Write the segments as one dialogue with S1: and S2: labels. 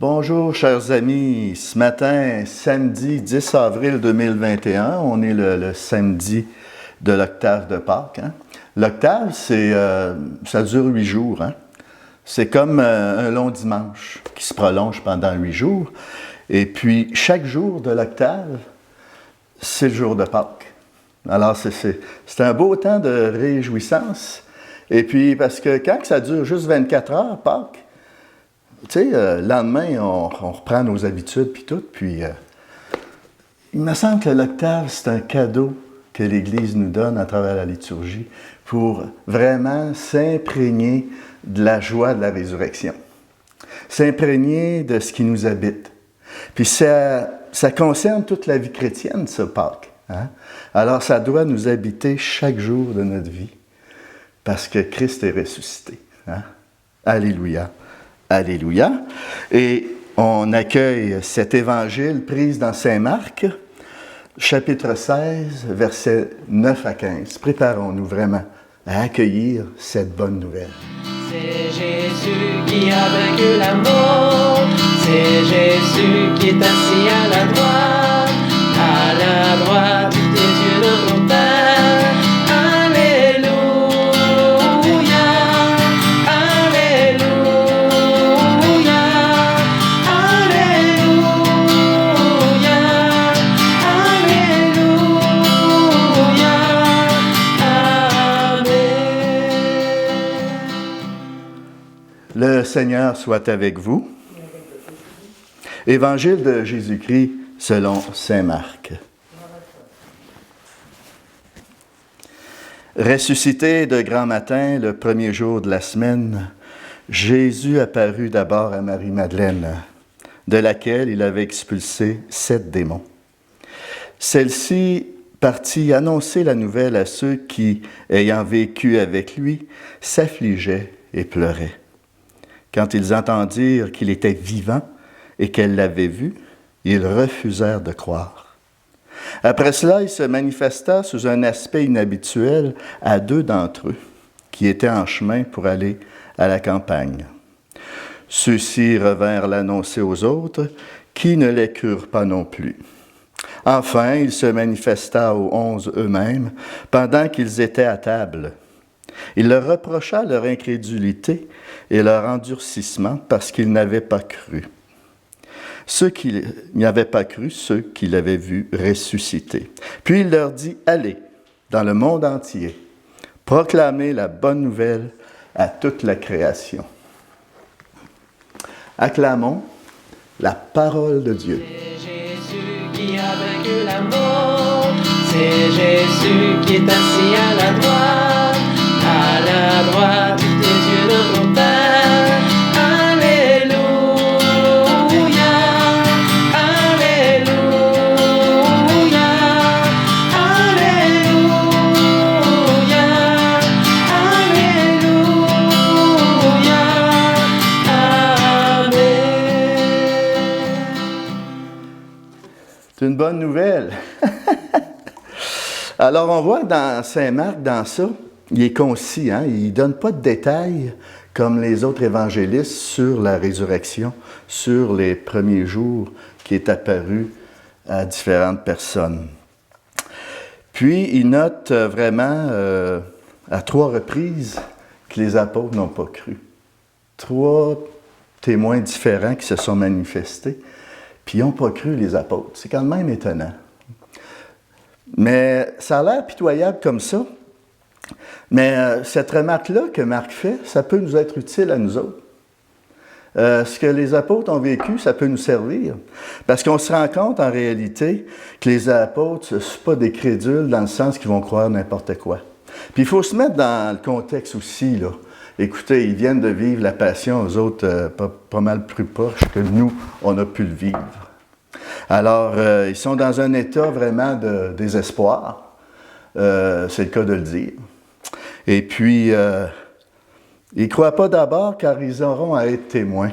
S1: Bonjour, chers amis. Ce matin, samedi 10 avril 2021, on est le samedi de l'octave de Pâques. Hein? L'octave, ça dure 8 jours. Hein? C'est comme un long dimanche qui se prolonge pendant 8 jours. Et puis, chaque jour de l'octave, c'est le jour de Pâques. Alors, c'est un beau temps de réjouissance. Et puis, parce que quand ça dure juste 24 heures, Pâques, tu sais, le lendemain, on reprend nos habitudes puis tout, puis il me semble que l'octave, c'est un cadeau que l'Église nous donne à travers la liturgie pour vraiment s'imprégner de la joie de la résurrection, s'imprégner de ce qui nous habite. Puis ça concerne toute la vie chrétienne, ça, Pâques. Hein? Alors, ça doit nous habiter chaque jour de notre vie, parce que Christ est ressuscité. Hein? Alléluia. Alléluia. Et on accueille cet évangile pris dans Saint Marc, chapitre 16, versets 9 à 15. Préparons-nous vraiment à accueillir cette bonne nouvelle.
S2: C'est Jésus qui a vaincu la mort. C'est Jésus qui est assis à la droite des yeux de mon Père.
S1: Le Seigneur soit avec vous. Évangile de Jésus-Christ selon saint Marc. Ressuscité de grand matin, le premier jour de la semaine, Jésus apparut d'abord à Marie-Madeleine, de laquelle il avait expulsé 7 démons. Celle-ci partit annoncer la nouvelle à ceux qui, ayant vécu avec lui, s'affligeaient et pleuraient. Quand ils entendirent qu'il était vivant et qu'elle l'avait vu, ils refusèrent de croire. Après cela, il se manifesta sous un aspect inhabituel à 2 d'entre eux, qui étaient en chemin pour aller à la campagne. Ceux-ci revinrent l'annoncer aux autres, qui ne les crurent pas non plus. Enfin, il se manifesta aux 11 eux-mêmes, pendant qu'ils étaient à table. Il leur reprocha leur incrédulité et leur endurcissement parce qu'ils n'avaient pas cru. Ceux qui n'y avaient pas cru, ceux qui l'avaient vu ressusciter. Puis il leur dit, allez dans le monde entier, proclamez la bonne nouvelle à toute la création. Acclamons la parole de Dieu.
S2: C'est Jésus qui a vaincu la mort. C'est Jésus qui est assis à la droite des yeux de mon Père. Alléluia, Alléluia, Alléluia, Alléluia, Amen.
S1: C'est une bonne nouvelle. Alors, on voit dans Saint Marc, dans ça, il est concis, hein? Il ne donne pas de détails comme les autres évangélistes sur la résurrection, sur les premiers jours qui est apparu à différentes personnes. Puis, il note vraiment à 3 reprises que les apôtres n'ont pas cru. 3 témoins différents qui se sont manifestés, puis ils n'ont pas cru les apôtres. C'est quand même étonnant. Mais ça a l'air pitoyable comme ça. Mais cette remarque-là que Marc fait, ça peut nous être utile à nous autres. Ce que les apôtres ont vécu, ça peut nous servir. Parce qu'on se rend compte en réalité que les apôtres, ce ne sont pas des crédules dans le sens qu'ils vont croire n'importe quoi. Puis il faut se mettre dans le contexte aussi, là. Écoutez, ils viennent de vivre la passion, eux autres, pas mal plus proches que nous, on a pu le vivre. Alors, ils sont dans un état vraiment de désespoir. C'est le cas de le dire. Et puis, ils ne croient pas d'abord car ils auront à être témoins.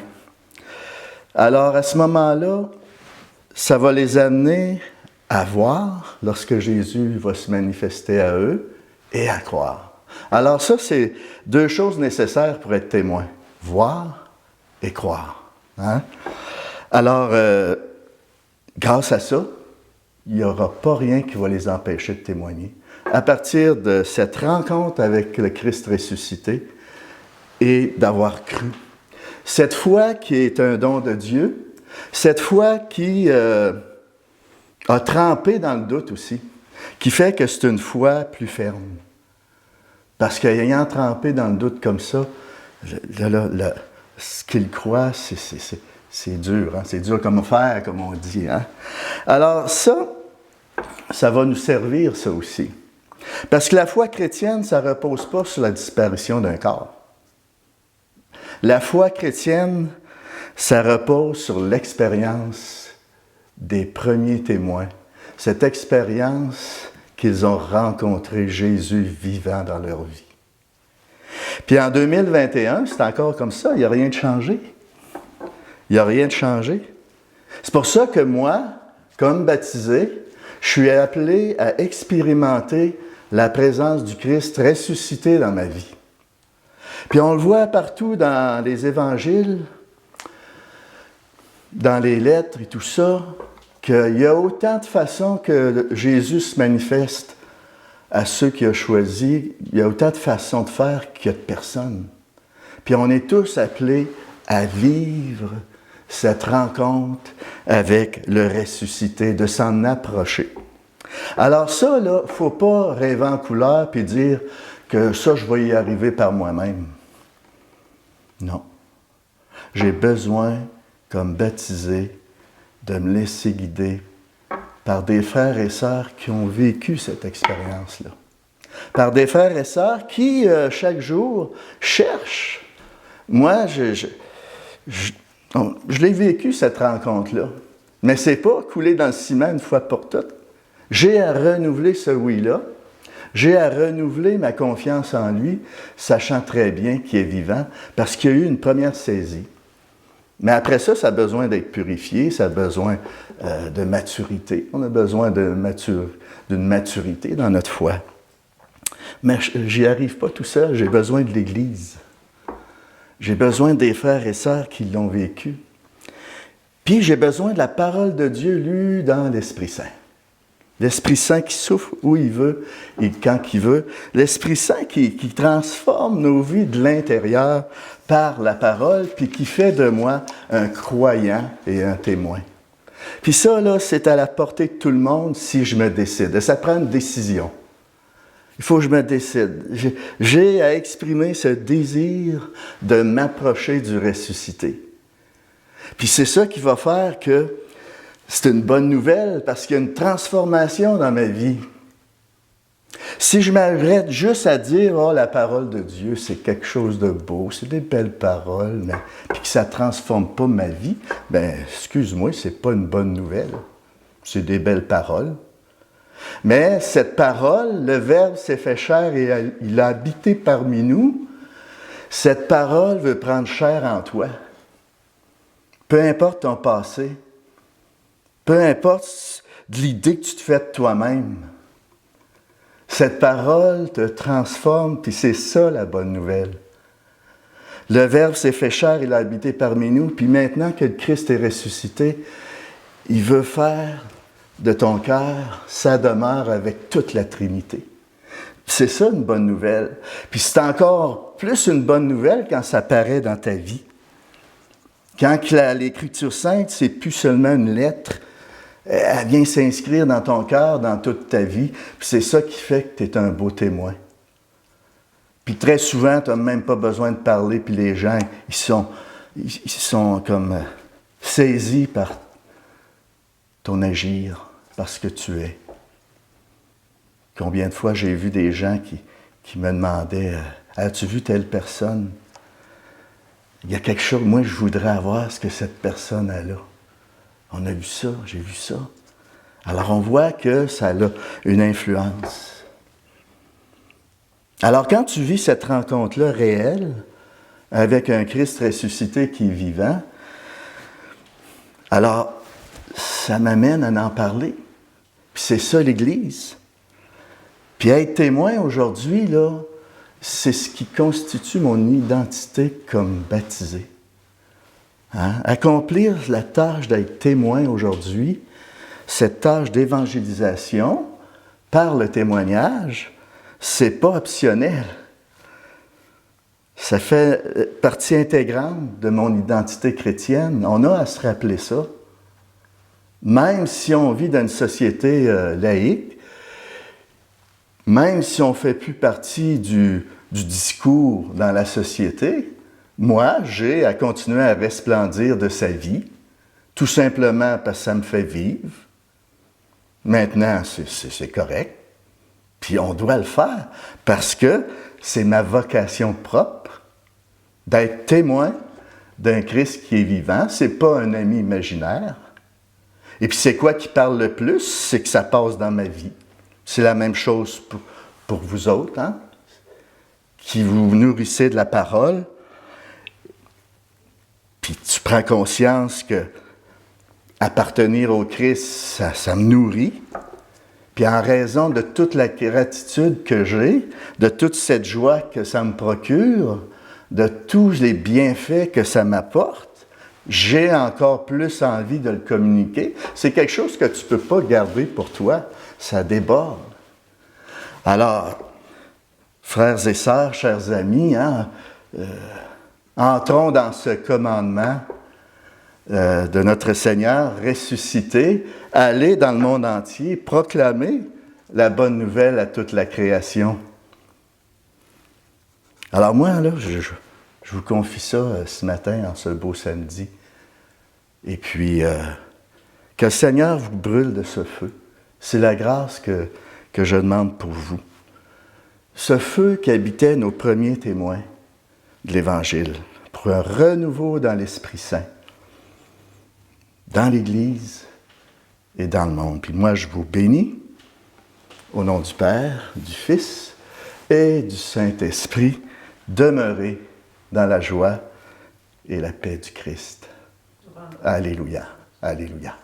S1: Alors, à ce moment-là, ça va les amener à voir lorsque Jésus va se manifester à eux et à croire. Alors ça, c'est 2 choses nécessaires pour être témoin. Voir et croire. Hein? Alors, grâce à ça, il n'y aura pas rien qui va les empêcher de témoigner. À partir de cette rencontre avec le Christ ressuscité et d'avoir cru. Cette foi qui est un don de Dieu, cette foi qui a trempé dans le doute aussi, qui fait que c'est une foi plus ferme. Parce qu'ayant trempé dans le doute comme ça, ce qu'il croit, c'est dur. Hein? C'est dur comme fer, comme on dit. Hein? Alors ça va nous servir, ça aussi. Parce que la foi chrétienne, ça ne repose pas sur la disparition d'un corps. La foi chrétienne, ça repose sur l'expérience des premiers témoins. Cette expérience qu'ils ont rencontré Jésus vivant dans leur vie. Puis en 2021, c'est encore comme ça, il n'y a rien de changé. Il n'y a rien de changé. C'est pour ça que moi, comme baptisé, je suis appelé à expérimenter la présence du Christ ressuscité dans ma vie. Puis on le voit partout dans les évangiles, dans les lettres et tout ça, qu'il y a autant de façons que Jésus se manifeste à ceux qu'il a choisis, il y a autant de façons de faire qu'il y a de personnes. Puis on est tous appelés à vivre cette rencontre avec le ressuscité, de s'en approcher. Alors ça, là, il ne faut pas rêver en couleur puis dire que ça, je vais y arriver par moi-même. Non. J'ai besoin, comme baptisé, de me laisser guider par des frères et sœurs qui ont vécu cette expérience-là. Par des frères et sœurs qui, chaque jour, cherchent. Moi, je l'ai vécu, cette rencontre-là. Mais ce n'est pas couler dans le ciment une fois pour toutes. J'ai à renouveler ce oui-là. J'ai à renouveler ma confiance en lui, sachant très bien qu'il est vivant, parce qu'il y a eu une première saisie. Mais après ça, ça a besoin d'être purifié, ça a besoin de maturité. On a besoin d'une maturité dans notre foi. Mais j'y arrive pas tout seul, j'ai besoin de l'Église. J'ai besoin des frères et sœurs qui l'ont vécu. Puis j'ai besoin de la parole de Dieu lue dans l'Esprit Saint. L'Esprit Saint qui souffle où il veut et quand il veut. L'Esprit Saint qui transforme nos vies de l'intérieur par la parole, puis qui fait de moi un croyant et un témoin. Puis ça, là, c'est à la portée de tout le monde si je me décide. Ça prend une décision. Il faut que je me décide. J'ai à exprimer ce désir de m'approcher du ressuscité. Puis c'est ça qui va faire que c'est une bonne nouvelle parce qu'il y a une transformation dans ma vie. Si je m'arrête juste à dire « Oh, la parole de Dieu, c'est quelque chose de beau, c'est des belles paroles, mais puis que ça ne transforme pas ma vie, bien, excuse-moi, c'est pas une bonne nouvelle. C'est des belles paroles. Mais cette parole, le Verbe s'est fait chair et il a habité parmi nous. Cette parole veut prendre chair en toi. Peu importe ton passé, peu importe l'idée que tu te fais de toi-même, cette parole te transforme, puis c'est ça la bonne nouvelle. Le Verbe s'est fait chair, il a habité parmi nous, puis maintenant que le Christ est ressuscité, il veut faire de ton cœur sa demeure avec toute la Trinité. C'est ça une bonne nouvelle. Puis c'est encore plus une bonne nouvelle quand ça paraît dans ta vie. Quand l'Écriture sainte, c'est plus seulement une lettre, elle vient s'inscrire dans ton cœur, dans toute ta vie, puis c'est ça qui fait que tu es un beau témoin. Puis très souvent, tu n'as même pas besoin de parler, puis les gens, ils sont comme saisis par ton agir, parce que tu es. Combien de fois j'ai vu des gens qui me demandaient « As-tu vu telle personne? Il y a quelque chose, moi je voudrais avoir ce que cette personne a là. » On a vu ça, j'ai vu ça. Alors on voit que ça a une influence. Alors quand tu vis cette rencontre-là réelle, avec un Christ ressuscité qui est vivant, alors ça m'amène à en parler. Puis c'est ça l'Église. Puis être témoin aujourd'hui, là, c'est ce qui constitue mon identité comme baptisé. Hein? Accomplir la tâche d'être témoin aujourd'hui, cette tâche d'évangélisation par le témoignage, c'est pas optionnel. Ça fait partie intégrante de mon identité chrétienne. On a à se rappeler ça. Même si on vit dans une société laïque, même si on ne fait plus partie du discours dans la société, moi, j'ai à continuer à resplendir de sa vie, tout simplement parce que ça me fait vivre. Maintenant, c'est correct. Puis on doit le faire parce que c'est ma vocation propre d'être témoin d'un Christ qui est vivant. Ce n'est pas un ami imaginaire. Et puis c'est quoi qui parle le plus? C'est que ça passe dans ma vie. C'est la même chose pour vous autres, hein? Qui vous nourrissez de la parole. Puis tu prends conscience que appartenir au Christ, ça me nourrit. Puis en raison de toute la gratitude que j'ai, de toute cette joie que ça me procure, de tous les bienfaits que ça m'apporte, j'ai encore plus envie de le communiquer. C'est quelque chose que tu ne peux pas garder pour toi. Ça déborde. Alors, frères et sœurs, chers amis, hein, entrons dans ce commandement de notre Seigneur ressuscité, aller dans le monde entier, proclamer la bonne nouvelle à toute la création. Alors moi, là, je vous confie ça ce matin, en ce beau samedi. Et puis, que le Seigneur vous brûle de ce feu. C'est la grâce que je demande pour vous. Ce feu qui habitait nos premiers témoins de l'Évangile, pour un renouveau dans l'Esprit Saint, dans l'Église et dans le monde. Puis moi, je vous bénis au nom du Père, du Fils et du Saint-Esprit. Demeurez dans la joie et la paix du Christ. Alléluia, alléluia.